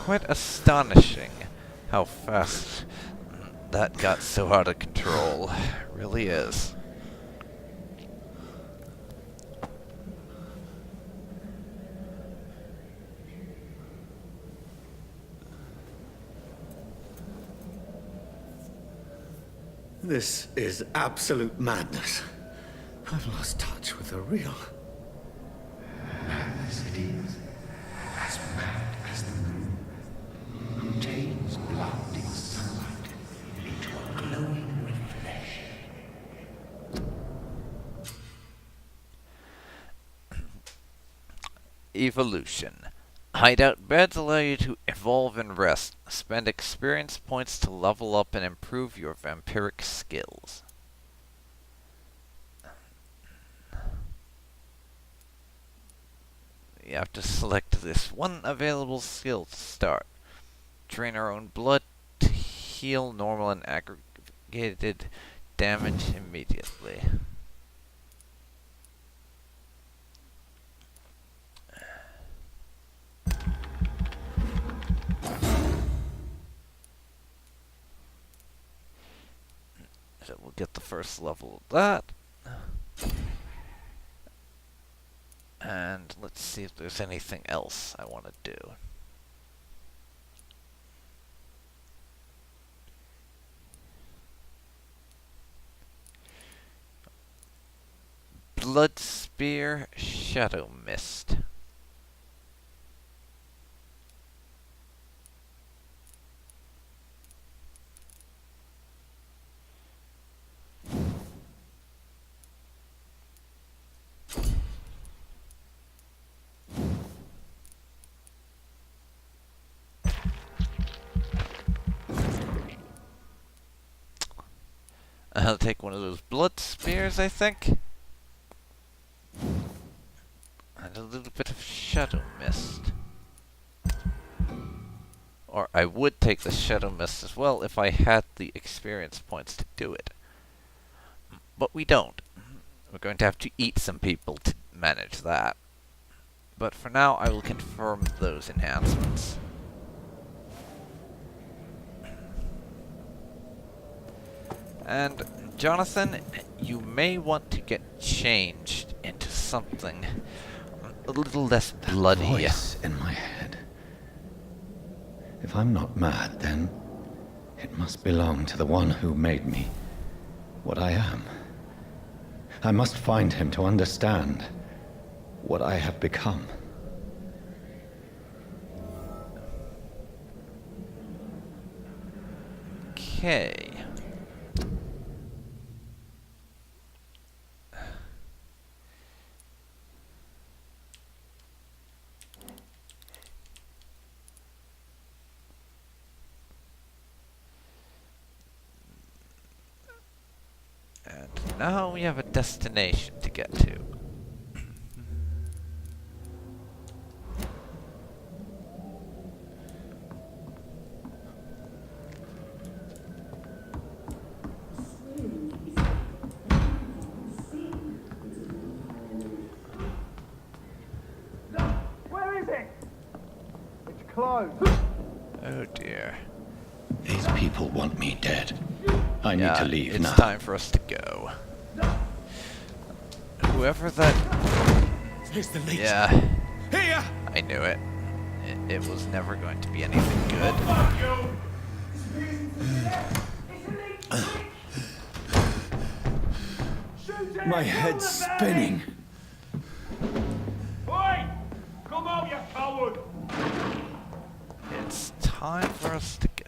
quite astonishing how fast that got so out of control. Really is. This is absolute madness. I've lost touch with the real. Madness it is, as mad as the moon, contains blinding sunlight into a glowing reflection. Evolution. Hideout beds allow you to evolve and rest. Spend experience points to level up and improve your vampiric skills. You have to select this one available skill to start. Drain our own blood to heal normal and aggregated damage immediately. So we'll get the first level of that. And let's see if there's anything else I want to do. Blood Spear, Shadow Mist. I'll take one of those blood spears, I think. And a little bit of Shadow Mist. Or I would take the Shadow Mist as well if I had the experience points to do it. But we don't. We're going to have to eat some people to manage that. But for now, I will confirm those enhancements. And Jonathan, you may want to get changed into something a little less bloody. That voice in my head. If I'm not mad, then it must belong to the one who made me what I am. I must find him to understand what I have become. Okay. And now we have a destination to get to. Where is it? It's closed. Oh dear. These people want me dead. I need to leave it's now. It's time for us to go. Whoever that... Here's the leech. Yeah. Here! I knew it. It was never going to be anything good. My head's spinning. Oi! Come out, you coward! It's time for us to go.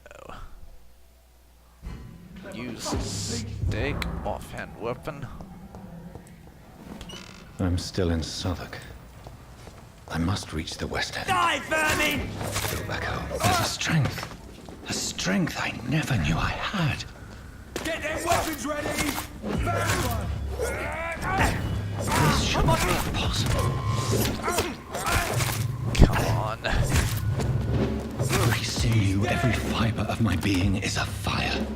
Use stake, offhand weapon. I'm still in Southwark. I must reach the West End. Die, vermin! Go back home. There's a strength I never knew I had. Get them weapons ready! This should not be possible. Come on. Every sinew, every fiber of my being is afire.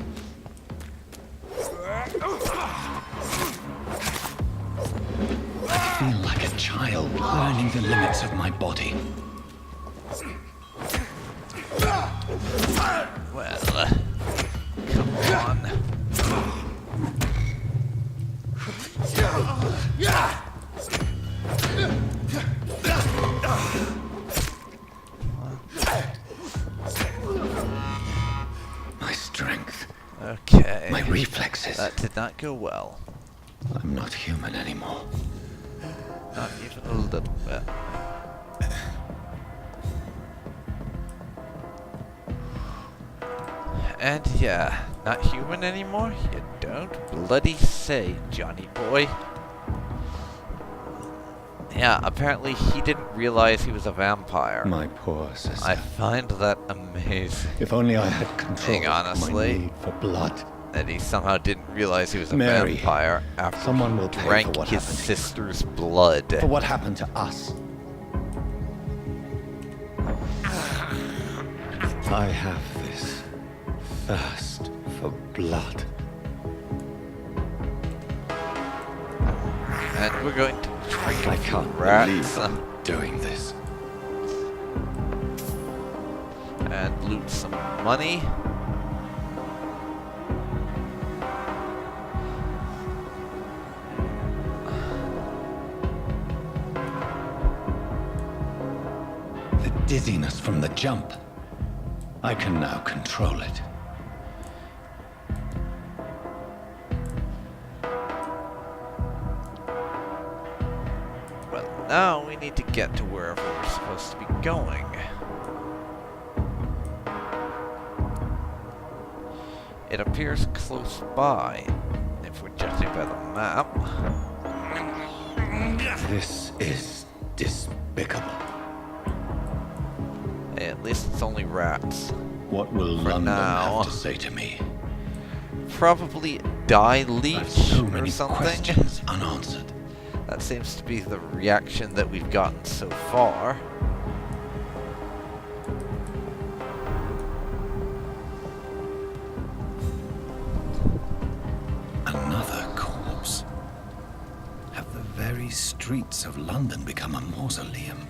I feel like a child learning the limits of my body. Well, come on. My strength, Okay. my reflexes. That did not go well. I'm not human anymore. Not even a little bit. And yeah, not human anymore? You don't bloody say, Johnny boy. Yeah, apparently he didn't realize he was a vampire. My poor sister. I find that amazing. If only I had control of my Honestly. need for blood. That he somehow didn't realize he was a Mary, vampire after someone he will pay drank for what his happened to you. sister's blood. For what happened to us. I have this thirst for blood. And we're going to drink I a few can't rats believe I'm doing this. and loot some money. The dizziness from the jump. I can now control it. Well, now we need to get to wherever we're supposed to be going. It appears close by, if we're judging by the map. This is despicable. At least it's only rats. What will For London now. have to say to me? Probably die I've leech so or many something. questions unanswered. That seems to be the reaction that we've gotten so far. Another corpse. Have the very streets of London become a mausoleum?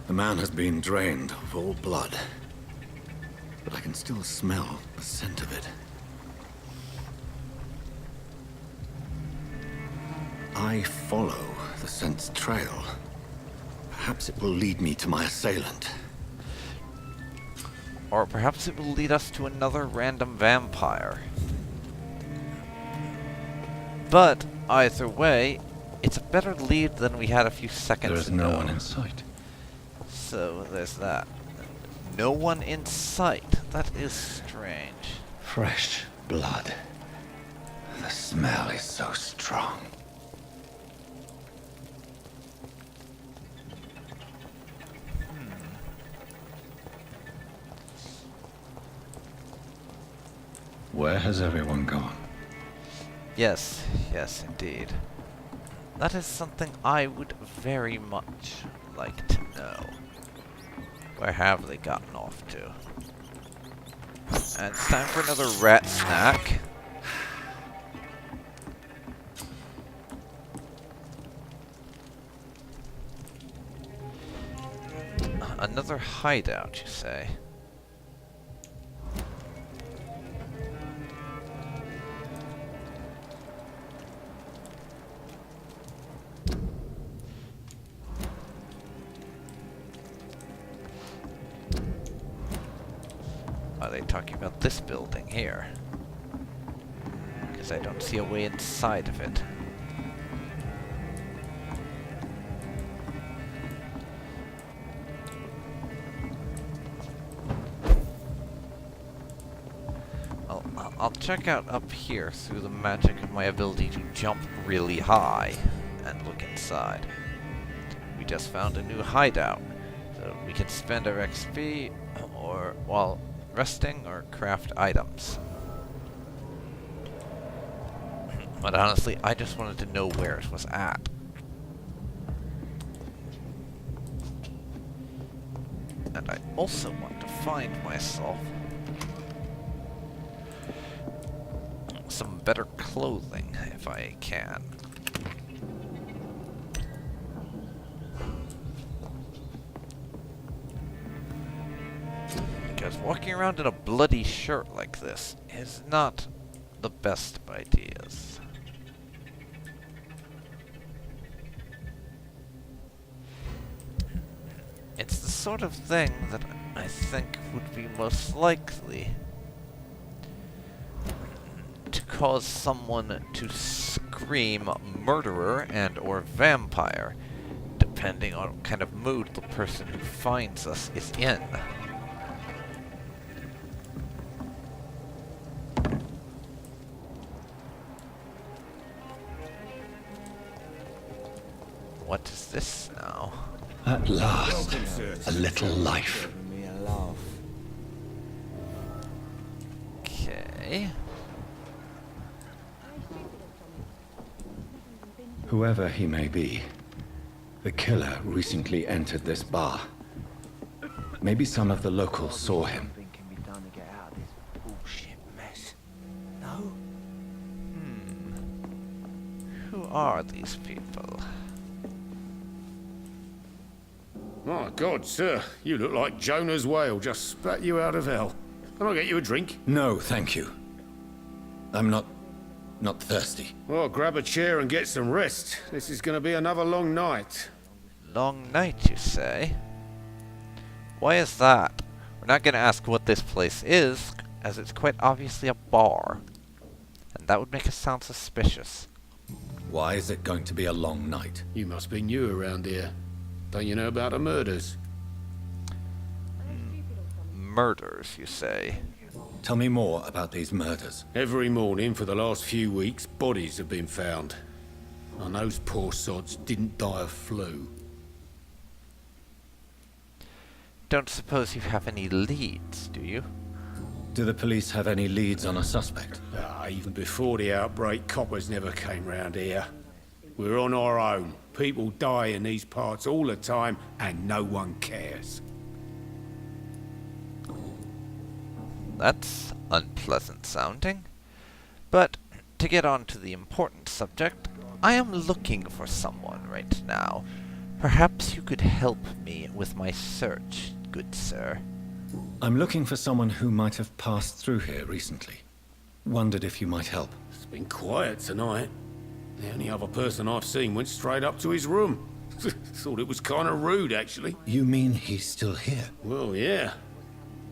The man has been drained of all blood, but I can still smell the scent of it. I follow the scent's trail. Perhaps it will lead me to my assailant. Or perhaps it will lead us to another random vampire. But, either way, it's a better lead than we had a few seconds There is ago. no one in sight. So, there's that. No one in sight. That is strange. Fresh blood. The smell is so strong. Where has everyone gone? Yes, yes, indeed. That is something I would very much like to know. Where have they gotten off to? And it's time for another rat snack. Another hideout, you say? Are they talking about this building here? Because I don't see a way inside of it. I'll check out up here through the magic of my ability to jump really high and look inside. We just found a new hideout, so we can spend our XP or while resting or craft items. But honestly, I just wanted to know where it was at. also want to find myself some better clothing if I can. Because walking around in a bloody shirt like this is not the best of ideas. It's the sort of thing that I think would be most likely to cause someone to scream murderer and or vampire, depending on what kind of mood the person who finds us is in. What is this now? At last, a little life. Okay. Whoever he may be, the killer recently entered this bar. Maybe some of the locals saw him. Can be done to get out of this bullshit mess. No? Who are these people? My God, sir, you look like Jonah's whale just spat you out of hell. Can I get you a drink? No, thank you. I'm not thirsty. Well, grab a chair and get some rest. This is going to be another long night. Long night, you say? Why is that? We're not going to ask what this place is, as it's quite obviously a bar. And that would make us sound suspicious. Why is it going to be a long night? You must be new around here. Don't you know about the murders? Murders, you say? Tell me more about these murders. Every morning for the last few weeks, bodies have been found. And those poor sods didn't die of flu. Don't suppose you have any leads, do you? Do the police have any leads on a suspect? Even before the outbreak, coppers never came round here. We're on our own. People die in these parts all the time, and no one cares. That's unpleasant sounding. But to get on to the important subject, I am looking for someone right now. Perhaps you could help me with my search, good sir. I'm looking for someone who might have passed through here recently. Wondered if you might help. It's been quiet tonight. The only other person I've seen went straight up to his room. Thought it was kind of rude, actually. You mean he's still here? Well, yeah.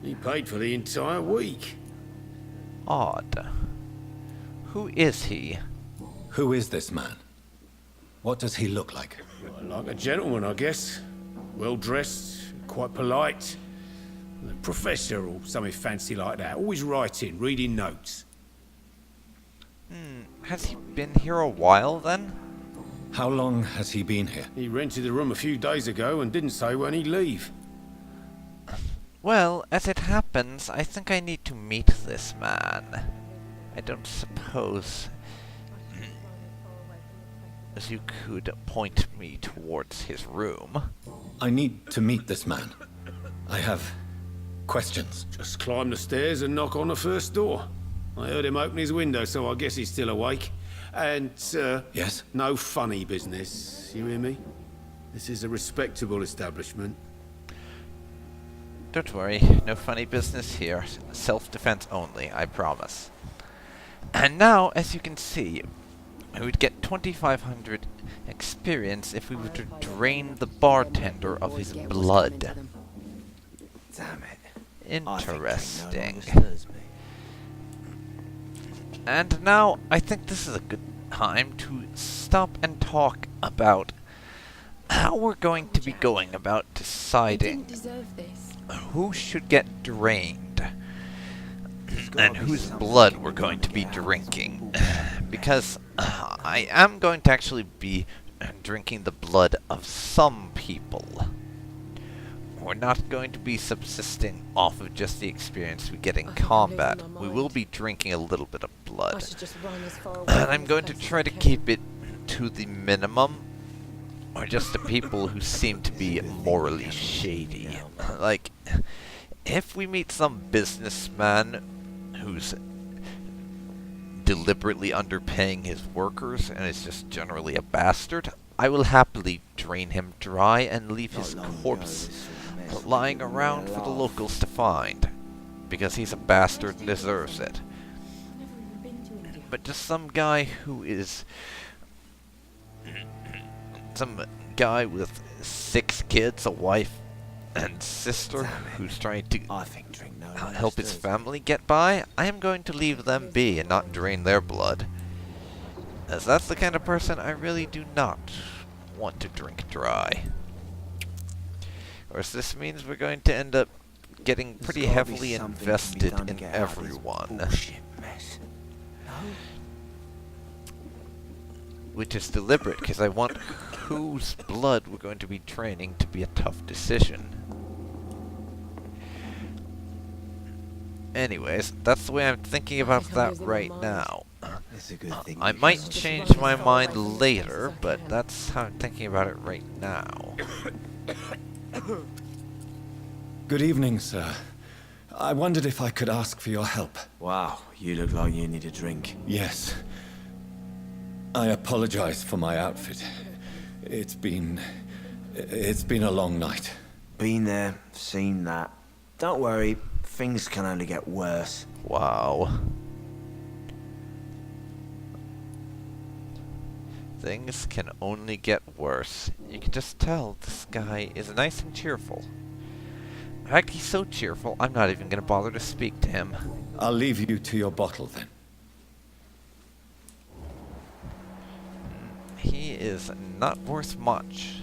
He paid for the entire week. Odd. Who is he? Who is this man? What does he look like? Well, like a gentleman, I guess. Well-dressed, quite polite. A professor or something fancy like that. Always writing, reading notes. Has he been here a while, then? How long has he been here? He rented the room a few days ago and didn't say when he'd leave. Well, as it happens, I think I need to meet this man. I don't suppose as you could point me towards his room. I need to meet this man. I have questions. Just climb the stairs and knock on the first door. I heard him open his window, so I guess he's still awake. And, Yes? no funny business, you hear me? This is a respectable establishment. Don't worry, no funny business here. Self-defense only, I promise. And now, as you can see, we would get 2,500 experience if we were to drain the bartender of his blood. Damn it. Interesting. And now, I think this is a good time to stop and talk about how we're going to be going about deciding Deserve this. who should get drained and whose blood we're going to be drinking. Because I am going to actually be drinking the blood of some people. We're not going to be subsisting off of just the experience we get in I'm combat. losing my We mind. will be drinking a little bit of I blood. should just run as far away And from I'm this going to place as try I to can. keep it to the minimum, or just the people who seem to be morally shady. Like, if we meet some businessman who's deliberately underpaying his workers and is just generally a bastard, I will happily drain him dry and leave his corpse lying around for the locals to find, because he's a bastard and deserves it. But just some guy who is... some guy with 6 kids, a wife and sister, who's trying to help his family get by, I am going to leave them be and not drain their blood. As that's the kind of person I really do not want to drink dry. Of course, this means we're going to end up getting pretty heavily invested in everyone. Which is deliberate, because I want whose blood we're going to be draining to be a tough decision. Anyways, that's the way I'm thinking about that right now. I might change my mind later, but that's how I'm thinking about it right now. Good evening, sir. I wondered if I could ask for your help. Wow, you look like you need a drink. Yes. I apologize for my outfit. It's been a long night. Been there, seen that. Don't worry, things can only get worse. Wow. Things can only get worse. You can just tell this guy is nice and cheerful. In fact, he's so cheerful, I'm not even going to bother to speak to him. I'll leave you to your bottle then. He is not worth much.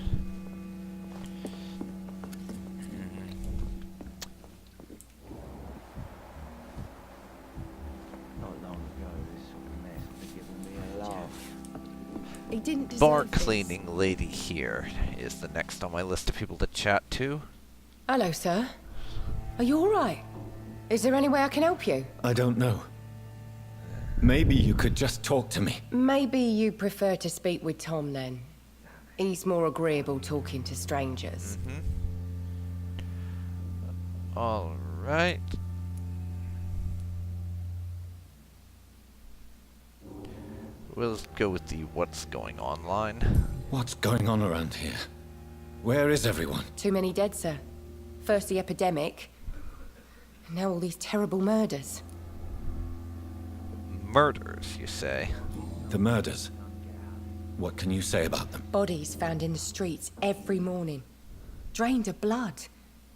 Not long ago, this sort of mess would have given me a laugh. He didn't deserve Bar this. cleaning lady here is the next on my list of people to chat to. Hello, sir. Are you all right? Is there any way I can help you? I don't know. Maybe you could just talk to me. Maybe you prefer to speak with Tom then. He's more agreeable talking to strangers. Alright. We'll go with the what's going on line. What's going on around here? Where is everyone? Too many dead, sir. First the epidemic, and now all these terrible murders. Murders, you say? The murders. What can you say about them? Bodies found in the streets every morning. Drained of blood.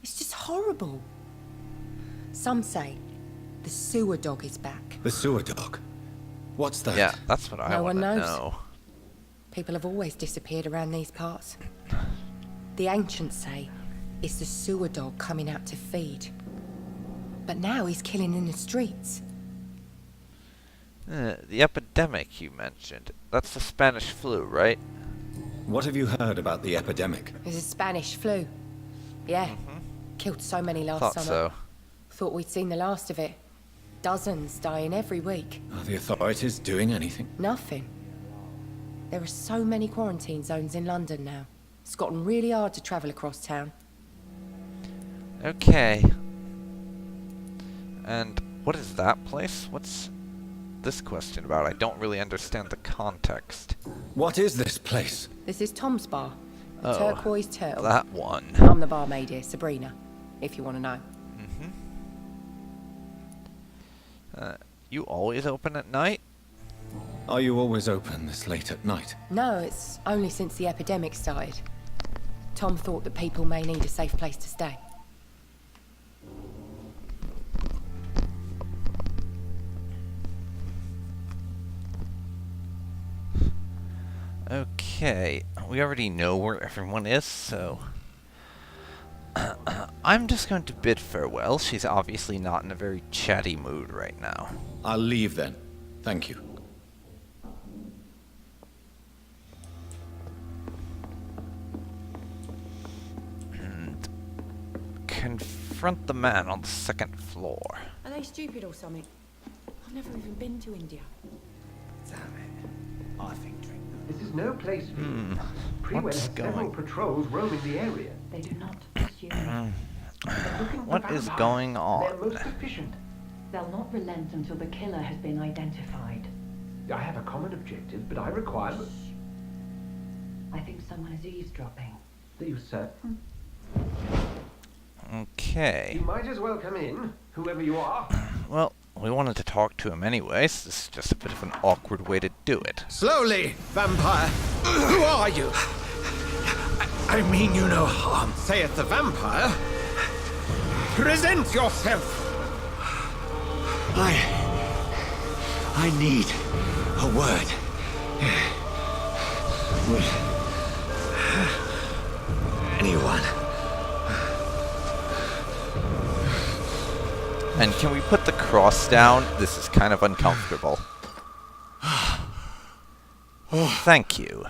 It's just horrible. Some say the sewer dog is back. The sewer dog? What's that? Yeah, that's what I No want to one knows. know. People have always disappeared around these parts. The ancients say it's the sewer dog coming out to feed. But now he's killing in the streets. The epidemic you mentioned. That's the Spanish flu, right? What have you heard about the epidemic? There's a Spanish flu. Yeah. Killed so many last Thought summer. so. Thought we'd seen the last of it. Dozens dying every week. Are the authorities doing anything? Nothing. There are so many quarantine zones in London now. It's gotten really hard to travel across town. Okay. And what is that place? What's this question about? I don't really understand the context. What is this place? This is Tom's bar. The Oh, Turquoise Turtle. That one. I'm the barmaid here, Sabrina, if you want to know. You always open at night? Are you always open this late at night? No, it's only since the epidemic started. Tom thought that people may need a safe place to stay. Okay, we already know where everyone is, so... I'm just going to bid farewell. She's obviously not in a very chatty mood right now. I'll leave then. Thank you. And confront the man on the second floor. Are they stupid or something? I've never even been to India. Damn it. I think drink. This is no place for you. Pre-Wen What's has several going- patrols roaming the area. They do not trust you. What is going They're on? most efficient. They'll not relent until the killer has been identified. I have a common objective, but I require... I think someone is eavesdropping. Do you, sir? Okay. You might as well come in, whoever you are. Well, we wanted to talk to him anyways. This is just a bit of an awkward way to do it. Slowly, vampire. Who are you? I mean you no harm. Saith the vampire. Present yourself. I need a word. Will anyone? And can we put the cross down? This is kind of uncomfortable. Thank you.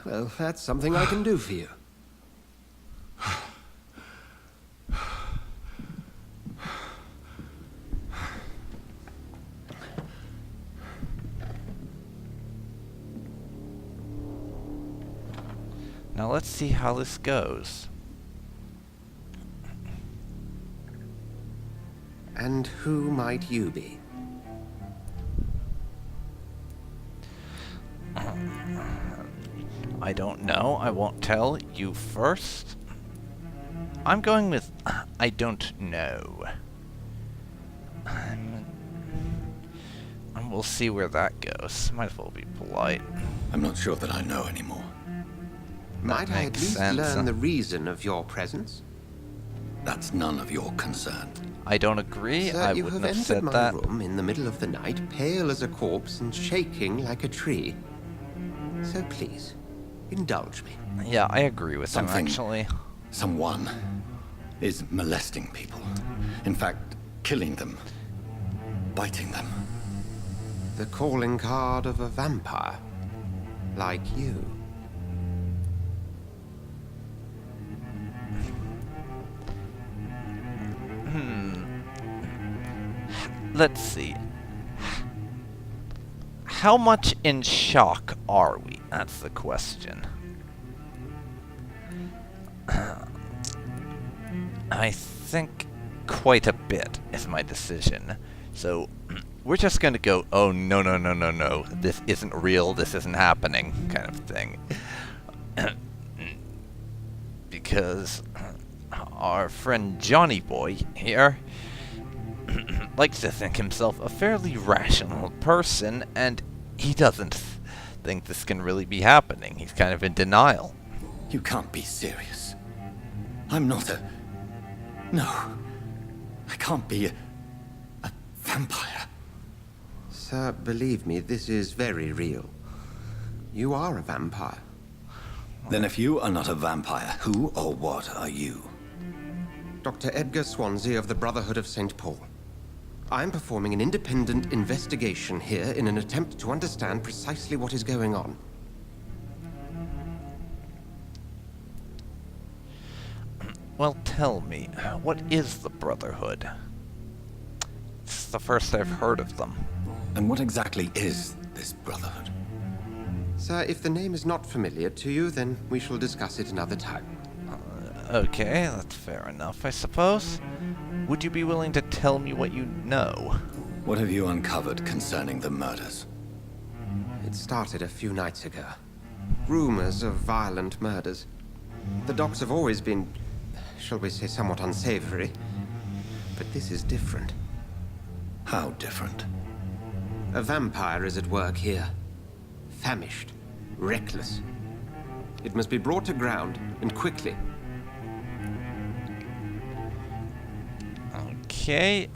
Well, that's something I can do for you. Now let's see how this goes. And who might you be? I don't know. I won't tell. You first. I'm going with I don't know. And we'll see where that goes. Might as well be polite. I'm not sure that I know anymore. Might I at makes least sense. learn the reason of your presence? That's none of your concern. I don't agree. Sir, I you wouldn't have have entered said my that. room in the middle of the night, pale as a corpse and shaking like a tree. So please, indulge me. Yeah, I agree with him, Something- actually. Someone is molesting people. In fact, killing them. Biting them. The calling card of a vampire. Like you. Let's see. How much in shock are we? That's the question. I think quite a bit is my decision. So we're just going to go, oh, no, no, no, no, no. This isn't real. This isn't happening kind of thing. Because our friend Johnny Boy here likes to think himself a fairly rational person, and he doesn't think this can really be happening. He's kind of in denial. You can't be serious. I'm not a... No. I can't be a vampire. Sir, believe me, this is very real. You are a vampire. Then if you are not a vampire, who or what are you? Dr. Edgar Swansea of the Brotherhood of St. Paul. I am performing an independent investigation here in an attempt to understand precisely what is going on. Well, tell me, what is the Brotherhood? This is the first I've heard of them. And what exactly is this brotherhood? Sir, if the name is not familiar to you, then we shall discuss it another time. Okay, that's fair enough, I suppose. Would you be willing to tell me what you know? What have you uncovered concerning the murders? It started a few nights ago. Rumors of violent murders. The docks have always been, shall we say, somewhat unsavory. But this is different. How different? A vampire is at work here. Famished. Reckless. It must be brought to ground, and quickly. Okay.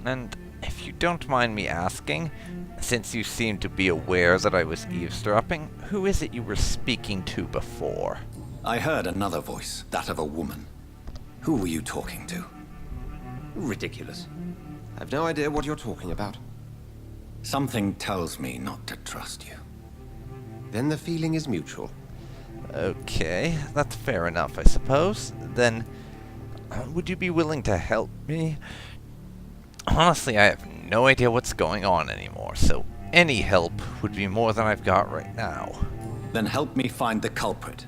And if you don't mind me asking, since you seem to be aware that I was eavesdropping, who is it you were speaking to before? I heard another voice, that of a woman. Who were you talking to? Ridiculous. I've no idea what you're talking about. Something tells me not to trust you. Then the feeling is mutual. Okay, that's fair enough, I suppose. Then, would you be willing to help me? Honestly, I have no idea what's going on anymore, so any help would be more than I've got right now. Then help me find the culprit.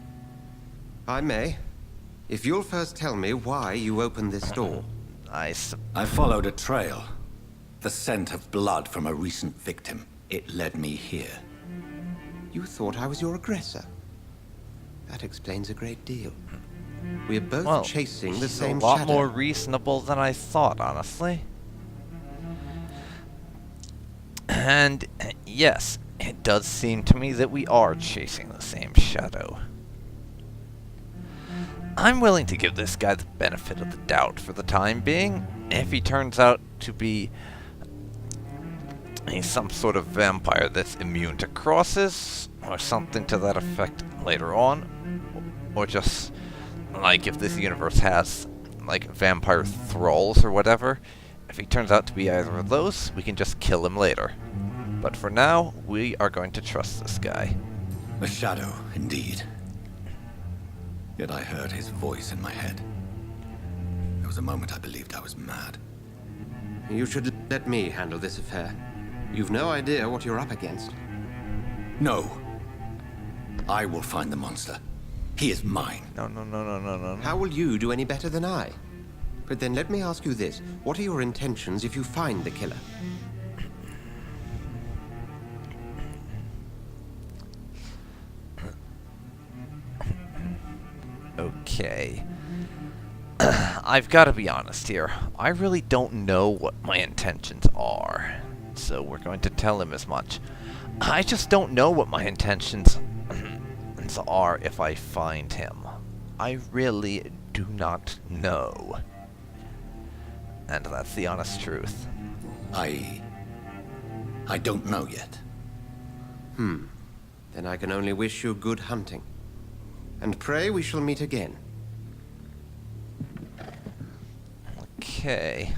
I may. If you'll first tell me why you opened this door. I followed a trail. The scent of blood from a recent victim. It led me here. You thought I was your aggressor. That explains a great deal. We're both chasing the same shadow. A lot more reasonable than I thought, honestly. And yes, it does seem to me that we are chasing the same shadow. I'm willing to give this guy the benefit of the doubt for the time being. If he turns out to be some sort of vampire that's immune to crosses, or something to that effect later on, or just, like, if this universe has, like, vampire thralls or whatever, if he turns out to be either of those, we can just kill him later. But for now, we are going to trust this guy. A shadow, indeed. Yet I heard his voice in my head. There was a moment I believed I was mad. You should let me handle this affair. You've no idea what you're up against. No. I will find the monster. He is mine. No. How will you do any better than I? But then let me ask you this. What are your intentions if you find the killer? Okay. I've got to be honest here. I really don't know what my intentions are. So we're going to tell him as much. I just don't know what my intentions are if I find him. I really do not know. And that's the honest truth. I don't know yet. Then I can only wish you good hunting. And pray we shall meet again. Okay.